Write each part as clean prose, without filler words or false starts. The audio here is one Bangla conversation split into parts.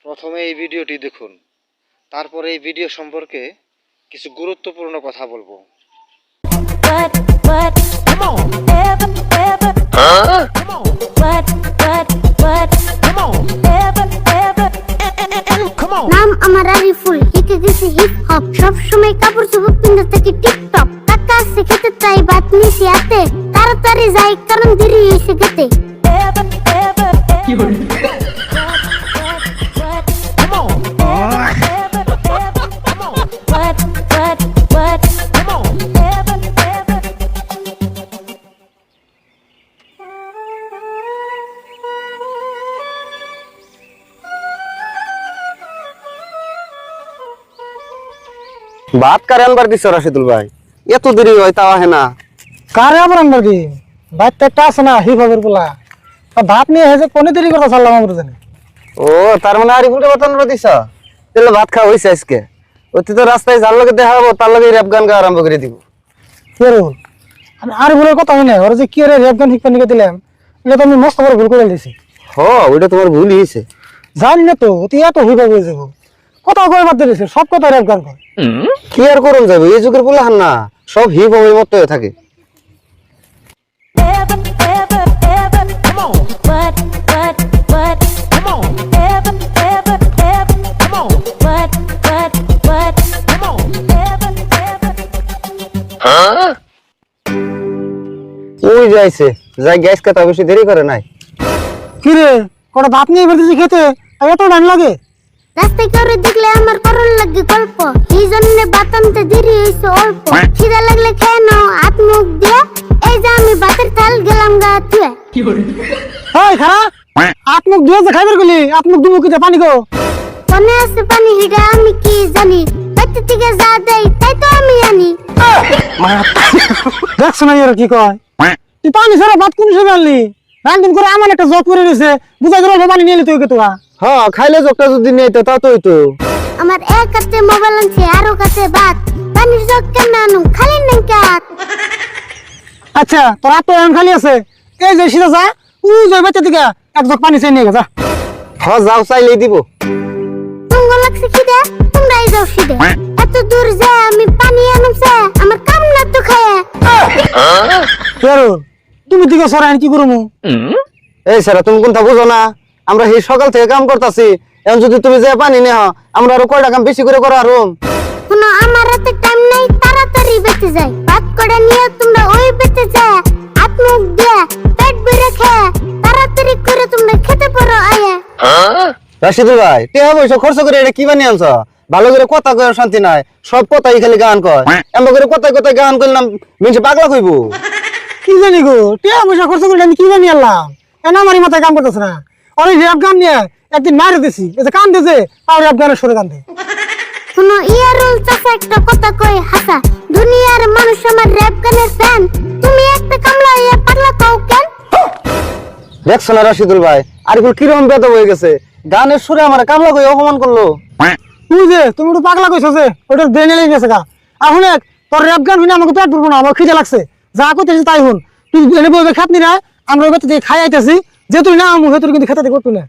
প্রথমে এই ভিডিওটি দেখুন, তারপরে এই ভিডিও সম্পর্কে কিছু গুরুত্বপূর্ণ কথা বলবো। নাম আমার আরিফুল, শিখে গেছি হিপ হপ, সবসময় কাপড় চোপড় পিন্ধে থাকি টিপটপ। টাকা আছে খেতে চাই, বাত নিছি হাতে, তাড়াতাড়ি যাই কারণ দেরি হয়েছে খেতে। ভাত কারে আনবার দিছ রাশিদুল ভাই? এত দেরি হয় তাও আহে না। কারে আবার আনবার কি? ভাত একটা আছে না হিপ হপের পোলা, ভাত নিয়ে হেসে কোনে দেরি কথা চাললাম আমরা জানি। ও তার মানে আরিফুলকে ভাত আনবার দিছ? তাহলে ভাত খাওয়া হয়েছে আজকে। অতি তো রাস্তায় যার লগে দেখা হবো তার লগে র্যাপ গান গাওয়া আরম্ভ করে দিব। কেরুল আমি আরিফুলের কথা হয় না, ওরা যে কি রে র্যাপ গান শিখতে নিয়ে দিলাম, এটা তো আমি মস্ত করে ভুল করে দিয়েছি। হ ওইটা তোমার ভুল হয়েছে। জানি না তো তুই এত হিপ হয়ে যাবো, কথা কয়ে বাদ দিয়েছে, সব কথা র্যাপ গান কর। কি আর করুন যাবে, এই যুগের বলে হান না সব হিপ হপের মতো হয়ে থাকে। ওই যাইছে যাই গ্যাস কাটা বেশি দেরি করে নাই। কি রে কটা ভাত নিয়ে এবার দিয়েছি খেতে, আর এত টাইম লাগে? রাস্তায় কেউ দেখলে আমার করল লাগে গল্প, এই জন্য ভাত আনতে দেরি হয়েছে অল্প। খিদা লাগলে খেয়ে নাও হাত মুখ দিয়ে, এই যে আমি ভাতের থাল গেলাম গা ধুয়ে। এই খারা হাত মুখ ধুয়ে যে খাইবার গেলি, হাত মুখ ধুবো কি পানি গো? মনে আছে পানি, হিডা আমি কি জানি, বাড়ি থেকে যা দেয় তাই তো আমি আনি। দেখছো না এর কি কয়, তুই পানি ছাড়া ভাত কোন হিসেবে আনলি? রান্দিন করে আমার একটা জগ করে দিয়েছে, বুঝা গেল পানি নিয়ে তুই কে তোরা? হ্যাঁ খাইলে জগটা যদি নেই তো তা তো হইতো। আমার এক হাতে মোবাইল আনছে আর ও কাছে ভাত, পানির জগ কেন আনুম খালি নাই কাত। আচ্ছা তোর হাত তো এখন খালি আছে, এই যে সিধা যা তুই যাই বাচ্চা দিকে এক জগ পানি চাই নিয়ে যা। হ্যাঁ যাও চাইলেই দিব। তুঙ্গ লাগছে খিদে, তোমরাই যাও সিদে, এত দূর যা আমি পানি আনুমছে আমার কাম না তো খায়। কেরুল তুমি দিকে সরাই কি করবো? এই স্যার তুমি কোনটা বুঝো না, আমরা এই সকাল থেকে কাম করতেছি, এখন যদি তুমি যে পানি নেহ আমরা আরো কয়টা কাম বেশি করে করা আরো। কোনো আমার হাতে টাইম নাই, তাড়াতাড়ি বেঁচে যাই, ভাত করে নিয়ে তোমরা ওই বেঁচে যায়, হাত মুখ দিয়ে পেট ভরে খেয়ে তাড়াতাড়ি করে তোমরা খেতে পারো আয়া। রাশিদুল ভাই টেহা পয়সা খরচ করে এটা কি বানিয়ে আনছ? ভালো করে কথা কয়ে শান্তি নাই, সব কথাই খালি গান কয়। এমন করে কথায় কথায় গান করলাম মিনসে পাগলা কইব। কি জানি গো, টিয়া পয়সা খরচ করে আমি কি বানিয়ে আনলাম? কেন আমার মাথায় কাম করতেছে না? আর এই র্যাপ গান নিয়ে একদিন মারে দিছি, এই যে কান দিয়েছে তাও র্যাপ গানের সুরে কান্দে। কোনো ইয়ারুল চাচা একটা কথা কই হাসা, দুনিয়ার মানুষ আমার র‍্যাপ গানের ফ্যান, তুমি একটা কামলা ইয়া পাগলা কও কেন? দেখছো না রাশিদুল ভাই আরিফুল কিরকম বেদব হয়ে গেছে, গানের সুরে আমার কামলা কই অপমান করলো। তুই যে তুমি একটু পাগলা কইছো যে ওটা ব্রেনে লেগে গেছে গা। এখন এক তোর র্যাপ গান শুনে আমাকে পেট ভরবো না, আমার খিদে লাগছে, যা করতেছিস তাই হুন। তুই এনে বলবে খাতনি না, আমরা ওই থেকে খাই আইতেছি, যে তুই না আমি তুই কিন্তু খেতে করতো না।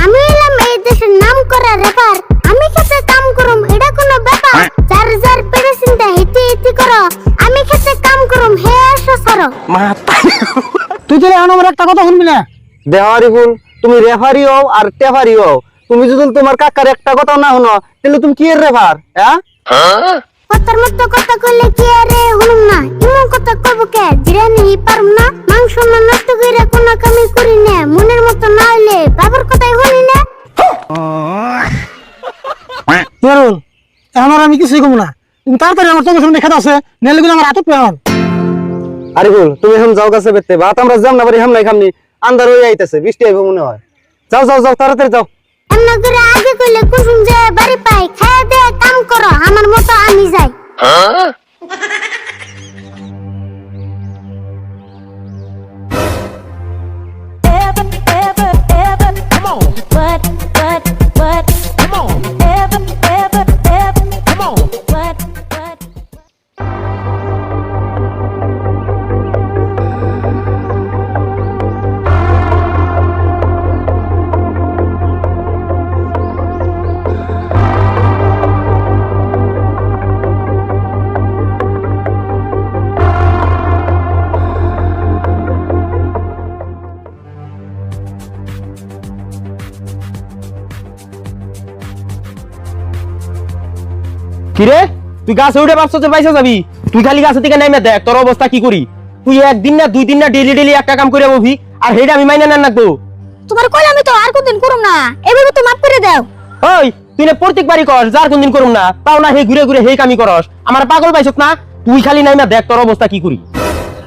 আমি এলাম এই দেশের নাম করা র্যাপার, আমি খেতে কাম করুম এটা কোনো ব্যাপার, যার যার পেটে চিন্তা হিতি হিতি করো, আমি খেতে কাম করুম হে আসো সরো। তুই তো এখন আমার একটা কথা শুনবি না? দেহ আরিফুল তুমি রেফারি হও আর টেফারি হও, তুমি যদি তোমার কাকার একটা কথা না শুনো তাহলে তুমি কি এর রেফার? হ্যাঁ কথার মতো কথা কইলে কি আরে হুনুম না, এমন কথা কইব কে জিরানি পারুম না, মাংস না নষ্ট কইরা কোন কামই করি না, মনের মতো না হইলে বাবার কথাই শুনি না। কেরুল এখন আর আমি কিছুই কমু না, তুমি তাড়াতাড়ি আমার চোখের সামনে খেতে আছে, নেলে কিন্তু আমার হাতত পেয়ে। আরিফুল তুমি এখন যাও কাছে বেতে ভাত আমরা যাম না পারি হামলাই খামনি, আন্ধার হয়ে আইতাছে, বৃষ্টি আইব মনে হয়। যাও যাও যাও তাড়াতাড়ি যাও। এমন করে আগে কইলে কুসুম যে বাড়ি পাই, খায়া দে কাম করো আমার মতো আমি যাই। কিরে তুই গাছে উঠে পারছ যে পয়সা যাবি? তুই খালি গাছে থেকে নাইমে দেখ তোর অবস্থা কি করি। তুই একদিন না দুই দিন না ডেলি একটা কাম করে বসবি, আর হেটা আমি মাইনা নেন রাখবো। তোমার কইলাম তো আর কোনদিন করুম না, এবারে তো মাফ করে দাও। ওই তুই না প্রত্যেকবারই কর যার কোনদিন করুম না, তাও না হে ঘুরে ঘুরে হে কামি করস। আমার পাগল পাইছত না? তুই খালি নাইমে দেখ তোর অবস্থা কি করি।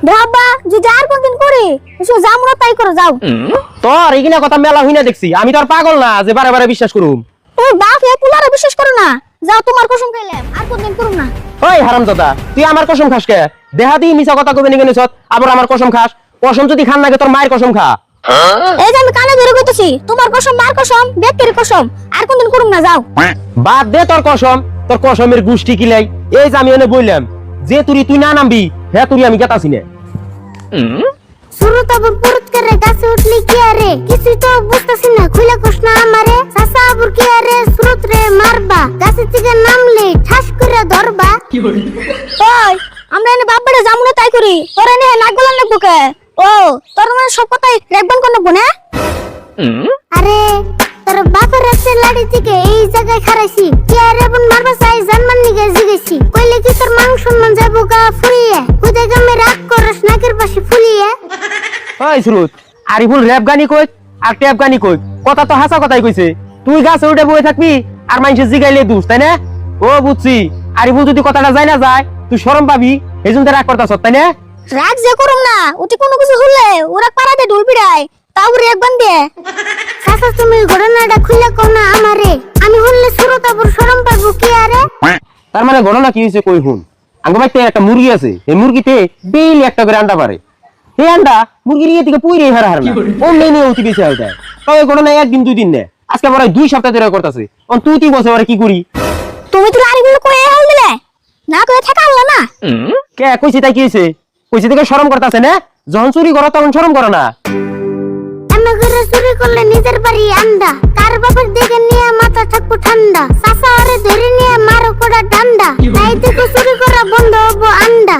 বাবা যদি আর কোনদিন করি এসো যামরা তাই করো যাও। তোর এইখানে কথা মেলা হইনা দেখছি, আমি তো আর পাগল না যে বারে বারে বিশ্বাস করুম। তুমি বাপ এ পুলারে বিশ্বাস করো না, যাও তোমার কসম খাইলাম আর কোনদিন করুম না। ওই হারামজাদা তুই আমার কসম খাস কে? দেহা দি মিছা কথা কবে নিগেনিস, আবার আমার কসম খাস? কসম যদি খান লাগে তোর মায়ের কসম খা। এই যে আমি কানে ধরে কইতেছি তোমার কসম মার কসম ব্যক্তির কসম আর কোনদিন করুম না, যাও। বাদ দে তোর কসম, তোর কসমের গুষ্টি কিলাই। এই যে আমি এনে বললাম যে তুই না নামবি, হ্যাঁ তুই আমি গেতাছি না। শুরু তবর পুরুত করে গাছে উঠলি কি আরে, কিছু তো বুঝতাছি না, খুলে কস না আমারে। চাচা আবুর কি আরে সুরত রে মারবা, গাছে থেকে নামলে ঠাস করে ধরবা। ওই আমরা এনে বাপবাড়ে যামু না তাই করি, তোর এনে নাক গলান লাগবো কে? ও তোর মানে সব কথাই রেখবান কোন নেবো না? আরে তোর বাপের আছে লাড়ি থেকে এই জায়গায় খারাইছি, কি আরে বোন মারবা চাই জানমান নিগে জিগেছি, কইলে কি তোর মান সম্মান যাবো গা ফুরিয়ে, খুদে গামে রাগ করস নাকের পাশে ফুলিয়ে। ওই সুরত আরিফুল র‍্যাপ গানি কই আর ট্যাপ গানি কই, কথা তো হাসা কথাই কইছে। তুই গাছে উঠে বসে থাকবি আর মানুষের জিগাইলে দুষ, তাই না? ও বুঝছি, আরিফুল যদি কথাটা যায় না যায় তুই শরম পাবি, এইজন্য রাগ করতাছ, তাই না? রাগ যে করুম না, ওটি কোনো কিছু হলে ওরা পাড়াতে ঢুল পিড়ায়, তাও রেগ বান্ধে। চাচা তুমি ঘটনাটা খুলে কও না আমারে, আমি হলে সুরত আবুর শরম পাবো কি আরে? তার মানে ঘটনা কি হয়েছে কই হুন। আঙ্গ বাড়িতে একটা মুরগি আছে, এই মুরগিতে ডেইলি একটা করে আন্ডা পারে। এই আন্ডা মুরগির ইয়ে থেকে পুইরে হারা হার না, ও মেনে অতি বেশি হয়ে যায়। তবে ঘটনা একদিন দুই দিন না, আজকে বড় 2 সপ্তাহ ধরে করতেছে। তুই কি বসে কি করি? তুমি তো আরিগুলো কই হাল দিলে না, কই থাকা হলো না। কে কইছি তাই কি হয়েছে? কইছি থেকে শরম করতেছে না? যখন চুরি করো তখন শরম করো না? এমন করে চুরি করলে নিজের বাড়ি আন্ডা, কার বাপের দিকে নিয়ে মাথা থাকবো ঠান্ডা, চাচা আরে ধরে নিয়ে মারো কোড়া ডান্ডা, তাই দেখো চুরি করা বন্ধ হবো আন্ডা।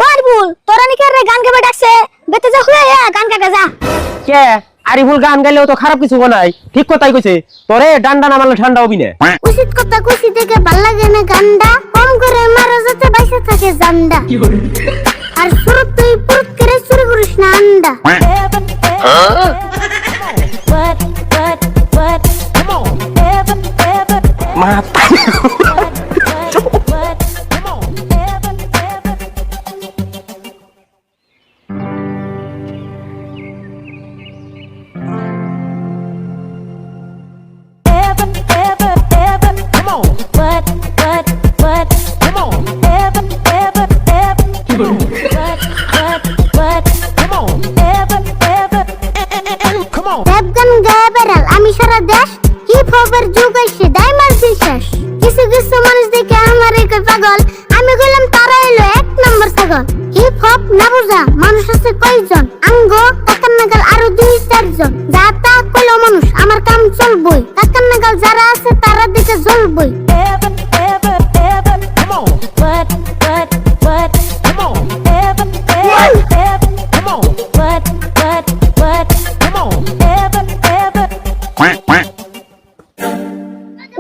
পারবুল তোরা নাকি আরে গান গাবে ডাকছে, বেতে যা হয়ে গান গাবে যা। কে আরিফুল গান গাইলেও তো খারাপ কিছু নাই, ঠিক কথাই কইছে। তোরে ডান্ডা না মারলে ঠান্ডা হবি না। উচিত কথা কইছি দেখে ভাল লাগে না গান্ডা, কম করে মারো যাতে বাইসে থাকে জান্ডা, আর সুরত তুই পুরুত করে চুরি করিস না আন্ডা। র‍্যাপ গান গায়ে বেড়াল আমি সারা দেশ, হিপ হপের যুগ এসে ডায়মন্ড শেষ। কিছু কিছু মানুষ দেখে আমার কই পাগল, আমি কইলাম তারা এলো 1 নম্বর ছাগল। হিপ হপ না বুঝা মানুষ আছে কয়জন, আঙ্গ কাকার নাগাল আরো 2-4 জন, যা তা কইলো মানুষ আমার কাম চলবই, কাকার নাগাল যারা আছে তারা দিকে জ্বলবই।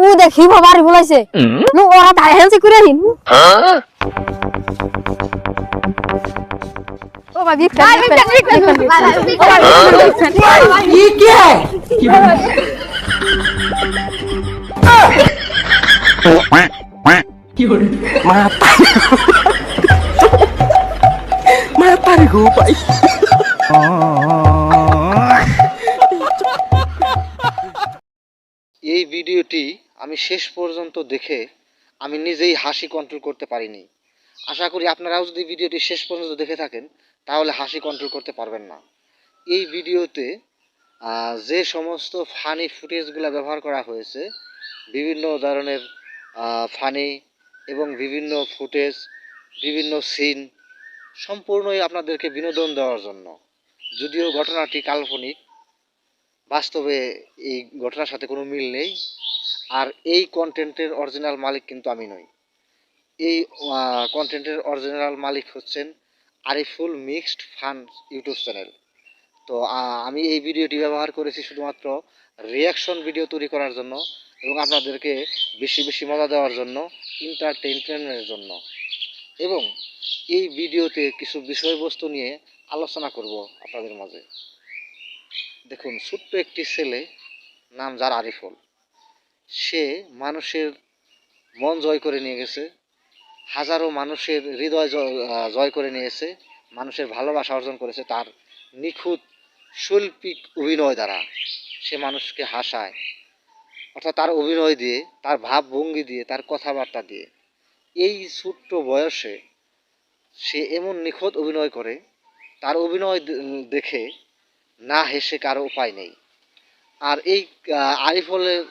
ও দেখি বাবারে বলাইছে নু ওরা তাই হেলছে করে হিন। ও ভাবি ই কি এই ভিডিওটি আমি শেষ পর্যন্ত দেখে আমি নিজেই হাসি কন্ট্রোল করতে পারিনি। আশা করি আপনারাও যদি ভিডিওটি শেষ পর্যন্ত দেখে থাকেন তাহলে হাসি কন্ট্রোল করতে পারবেন না। এই ভিডিওতে যে সমস্ত ফানি ফুটেজগুলো ব্যবহার করা হয়েছে, বিভিন্ন ধরনের ফানি এবং বিভিন্ন ফুটেজ, বিভিন্ন সিন সম্পূর্ণই আপনাদেরকে বিনোদন দেওয়ার জন্য। যদিও ঘটনাটি কাল্পনিক, বাস্তবে এই ঘটনার সাথে কোনো মিল নেই, আর এই কন্টেন্টের অরিজিনাল মালিক কিন্তু আমি নই। এই কন্টেন্টের অরিজিনাল মালিক হচ্ছেন Ariful mixed fun YouTube channel. তো আমি এই ভিডিওটি ব্যবহার করেছি শুধুমাত্র রিয়াকশন ভিডিও তৈরি করার জন্য এবং আপনাদেরকে বেশি বেশি মজা দেওয়ার জন্য, এন্টারটেইনমেন্টের জন্য। এবং এই ভিডিওতে কিছু বিষয়বস্তু নিয়ে আলোচনা করব আপনাদের মাঝে। দেখুন, ছোট্ট একটি ছেলে, নাম যার আরিফুল, সে মানুষের মন জয় করে নিয়ে গেছে, হাজারো মানুষের হৃদয় জয় করে নিয়েছে, মানুষের ভালোবাসা অর্জন করেছে তার নিখুঁত শৈল্পিক অভিনয় দ্বারা। সে মানুষকে হাসায়, অর্থাৎ তার অভিনয় দিয়ে, তার ভাবভঙ্গি দিয়ে, তার কথাবার্তা দিয়ে। এই ছোট্ট বয়সে সে এমন নিখুঁত অভিনয় করে, তার অভিনয় দেখে না হেসে কারো উপায় নেই। আর এই আরিফুলের,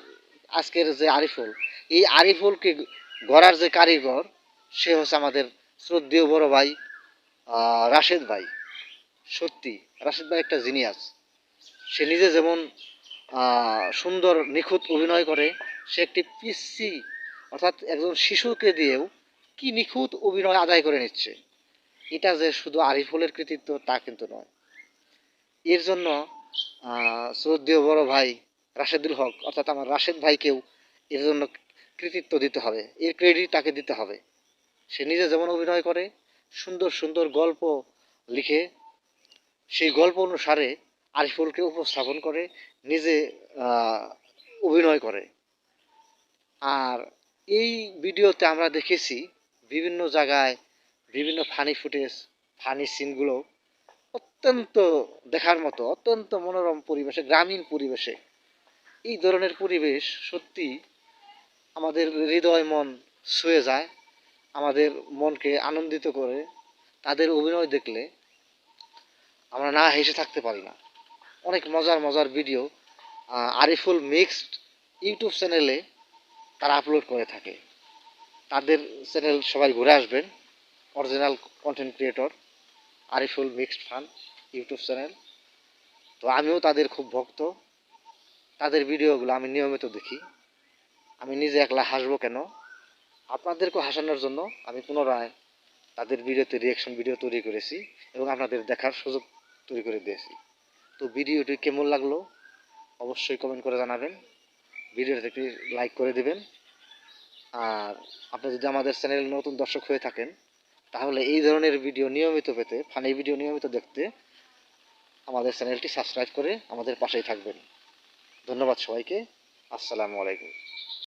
আজকের যে আরিফুল, এই আরিফুলকে গড়ার যে কারিগর, সে হচ্ছে আমাদের শ্রদ্ধেয় বড় ভাই রাশেদ ভাই। সত্যি রাশেদ ভাই একটা জিনিয়াস। সে নিজে যেমন সুন্দর নিখুঁত অভিনয় করে, সে একটি পিচ্ছি, অর্থাৎ একজন শিশুকে দিয়েও কি নিখুঁত অভিনয় আদায় করে নিচ্ছে। এটা যে শুধু আরিফুলের কৃতিত্ব তা কিন্তু নয়। এর জন্য শ্রদ্ধেয় বড় ভাই রাশেদুল হক, অর্থাৎ আমার রাশেদ ভাইকেও এর জন্য কৃতিত্ব দিতে হবে, এর ক্রেডিট তাকে দিতে হবে। সে নিজে যেমন অভিনয় করে, সুন্দর সুন্দর গল্প লিখে সেই গল্প অনুসারে আরিফুলকে উপস্থাপন করে, নিজে অভিনয় করে। আর এই ভিডিওতে আমরা দেখেছি বিভিন্ন জায়গায় বিভিন্ন ফানি ফুটেজ, ফানি সিনগুলো অত্যন্ত দেখার মতো, অত্যন্ত মনোরম পরিবেশে, গ্রামীণ পরিবেশে। এই ধরনের পরিবেশ সত্যি আমাদের হৃদয় মন ছুঁয়ে যায়, আমাদের মনকে আনন্দিত করে। তাদের অভিনয় দেখলে আমরা না হেসে থাকতে পারি না। অনেক মজার মজার ভিডিও আরিফুল মিক্সড ইউটিউব চ্যানেলে তারা আপলোড করে থাকে। তাদের চ্যানেল সবাই ঘুরে আসবেন, original content creator Ariful mixed fun YouTube channel. তো আমিও তাদের খুব ভক্ত, তাদের ভিডিওগুলো আমি নিয়মিত দেখি। আমি নিজে একলা হাসবো কেন, আপনাদেরকেও হাসানোর জন্য আমি পুনরায় তাদের ভিডিওতে রিয়াকশন ভিডিও তৈরি করেছি এবং আপনাদের দেখার সুযোগ তৈরি করে দিয়েছি। তো ভিডিওটি কেমন লাগলো অবশ্যই কমেন্ট করে জানাবেন, ভিডিওতে একটি লাইক করে দিবেন। আর আপনি যদি আমাদের চ্যানেল নতুন দর্শক হয়ে থাকেন, তাহলে এই ধরনের ভিডিও নিয়মিত পেতে, ফানি ভিডিও নিয়মিত দেখতে আমাদের চ্যানেলটি সাবস্ক্রাইব করে আমাদের পাশেই থাকবেন। ধন্যবাদ সবাইকে। আসসালামু আলাইকুম।